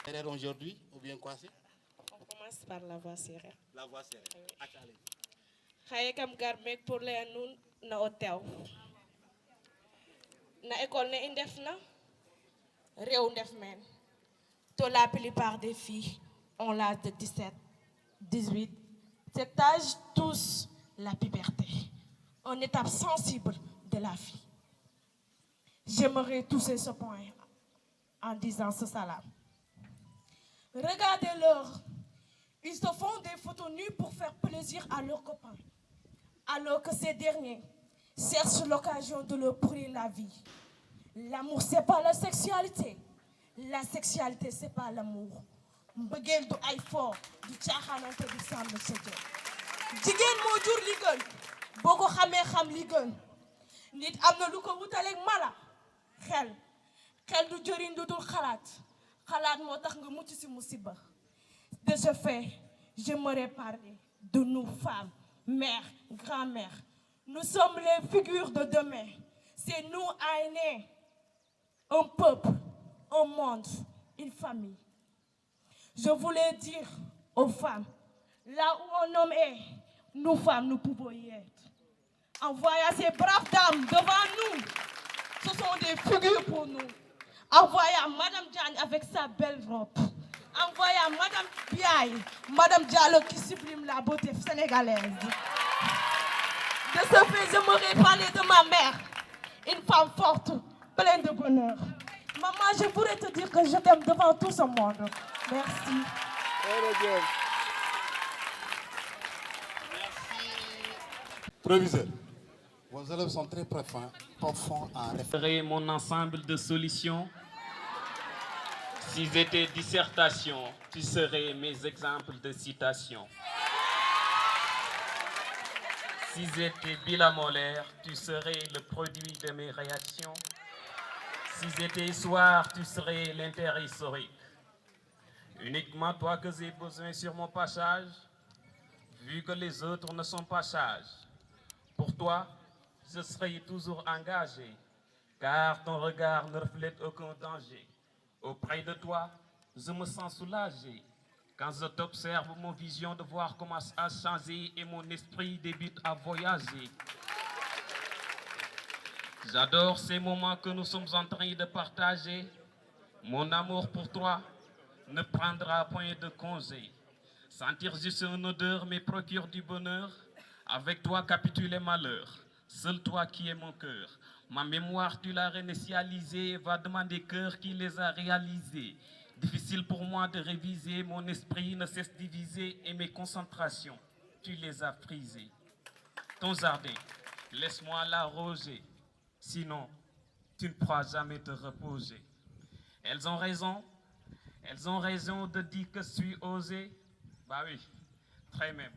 Aujourd'hui, ou bien quoi c'est? On commence par la voix serrée. La voix serrée. Oui. Xaye kam gar meek pour laya nuun na o tew na école ne i ndefna rew ndef meen to la plupart des filles ont l'âge de 17, 18. Cet âge tous la puberté, une étape sensible de la vie. J'aimerais toucher ce point en disant ce salam. Regardez-leur, ils se font des photos nues pour faire plaisir à leurs copains, alors que ces derniers cherchent l'occasion de leur pourrir la vie. L'amour, c'est pas la sexualité. La sexualité, c'est pas l'amour. mbëggeel du ay fo du caaxaanante du sàmm sa jër jigéen moo jur li gën boo ko xamee xam li gën nit am na lu ko wutaleeg mala xel du jëriñ lu dul xalaat moo tax nga mucc si musiba. De ce fait, j'aimerais parler de nous femmes, mères, grand-mères. Nous sommes les figures de demain. C'est nous aînés, un peuple, un monde, une famille. Je voulais dire aux femmes, là où un homme est, nous femmes, nous pouvons y être. En voyant ces braves dames devant nous, ce sont des figures pour nous. En voyant Madame Diagne avec sa belle robe. En voyant Madame Biaye, Madame Diallo qui sublime la beauté sénégalaise. De ce fait, j'aimerais parler de ma mère, une femme forte, pleine de bonheur. Maman, je voudrais te dire que je t'aime devant tout ce monde. Merci. Proviseur, vos élèves sont très profonds en référence. Mon ensemble de solutions. Si j'étais dissertation, tu serais mes exemples de citations. Si j'étais bilamolaire, tu serais le produit de mes réactions. Si j'étais histoire, tu serais l'intérêt historique. Uniquement toi que j'ai besoin sur mon passage, vu que les autres ne sont pas sages. Pour toi, je serai toujours engagé, car ton regard ne reflète aucun danger. Auprès de toi, je me sens soulagé. Quand je t'observe, mon vision de voir commence à changer et mon esprit débute à voyager. J'adore ces moments que nous sommes en train de partager. Mon amour pour toi ne prendra point de congé. Sentir juste une odeur me procure du bonheur. Avec toi capitule les malheurs. Seul toi qui es mon cœur. Ma mémoire, tu l'as réinitialisée, va demander cœur qui les a réalisés. Difficile pour moi de réviser, mon esprit ne cesse de diviser et mes concentrations, tu les as frisées. Ton jardin, laisse-moi l'arroser, sinon tu ne pourras jamais te reposer. Elles ont raison de dire que je suis osé. Bah oui, très même.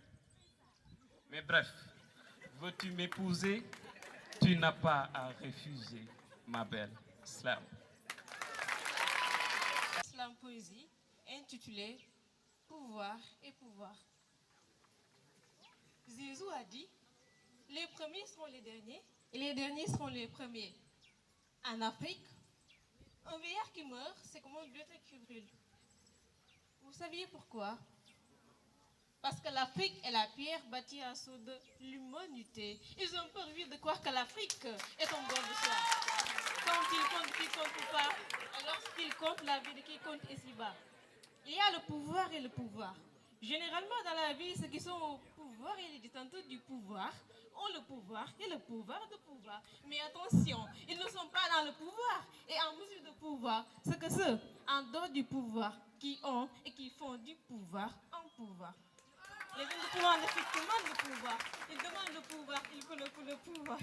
Mais bref, veux-tu m'épouser? Tu n'as pas à refuser, ma belle. Slam. Slam poésie intitulée Pouvoir et pouvoir. Jésus a dit, les premiers seront les derniers et les derniers seront les premiers. En Afrique, un vieillard qui meurt, c'est comme un bibliothèque qui brûle. Vous saviez pourquoi? Parce que l'Afrique est la pierre bâtie à saut de l'humanité. Ils ont peur de croire que l'Afrique est un bon de soi. Quand ils comptent qui compte ou pas, lorsqu'ils comptent la vie de qui compte ici-bas. Il y a le pouvoir et le pouvoir. Généralement dans la vie, ceux qui sont au pouvoir et les détenteurs du pouvoir ont le pouvoir et le pouvoir de pouvoir. Mais attention, ils ne sont pas dans le pouvoir et en mesure de pouvoir. C'est que ceux en dehors du pouvoir qui ont et qui font du pouvoir en pouvoir. Les gens de pouvoir effectivement le pouvoir. Ils demandent le pouvoir, ils veulent le pouvoir.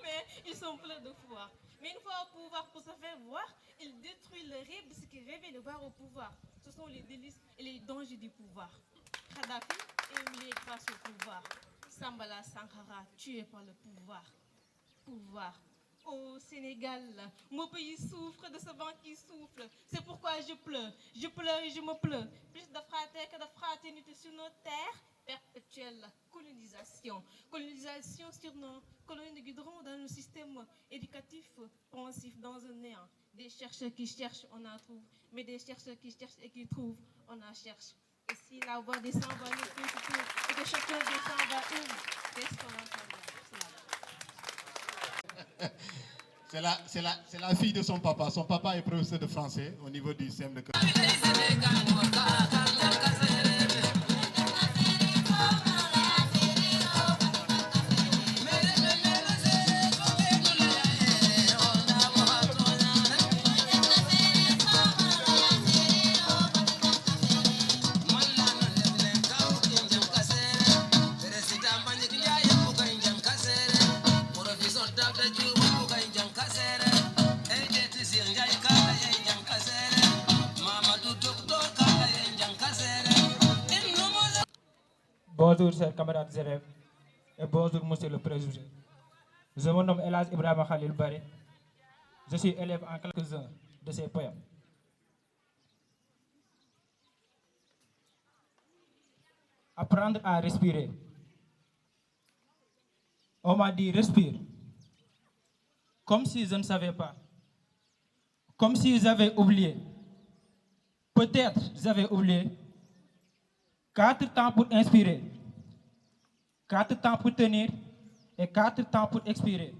Mais ils sont pleins de foi. Mais une fois au pouvoir, pour se faire voir, ils détruisent le rêve de ce qu'ils rêvaient de voir au pouvoir. Ce sont les délices et les dangers du pouvoir. Kadhafi est humilié grâce au pouvoir. Sambala Sankara, tué par le pouvoir. Pouvoir. Au Sénégal, mon pays souffre de ce vent qui souffle. C'est pourquoi je pleure. Je pleure et je me pleure. Plus de fraternité que de fraternité sur nos terres. Perpétuelle colonisation. Colonisation sur nos colonies de goudron dans le système éducatif pensif dans un néant. Des chercheurs qui cherchent, on en trouve. Mais des chercheurs qui cherchent et qui trouvent, on en cherche. Et si la voix descend va nous trouve, et que chacun descend va ouvre, qu'est-ce qu'on entend? C'est la fille de son papa. Son papa est professeur de français au niveau du CEM de Keur. Bonjour, chers camarades élèves, et bonjour, monsieur le président. Je me nomme Elhadji Ibrahima Khalil Barry. Je suis élève en quelques-uns de ces poèmes. Apprendre à respirer. On m'a dit respire. Comme si je ne savais pas. Comme si j'avais oublié. Peut-être j'avais oublié. 4 temps pour inspirer, 4 temps pour tenir et 4 temps pour expirer.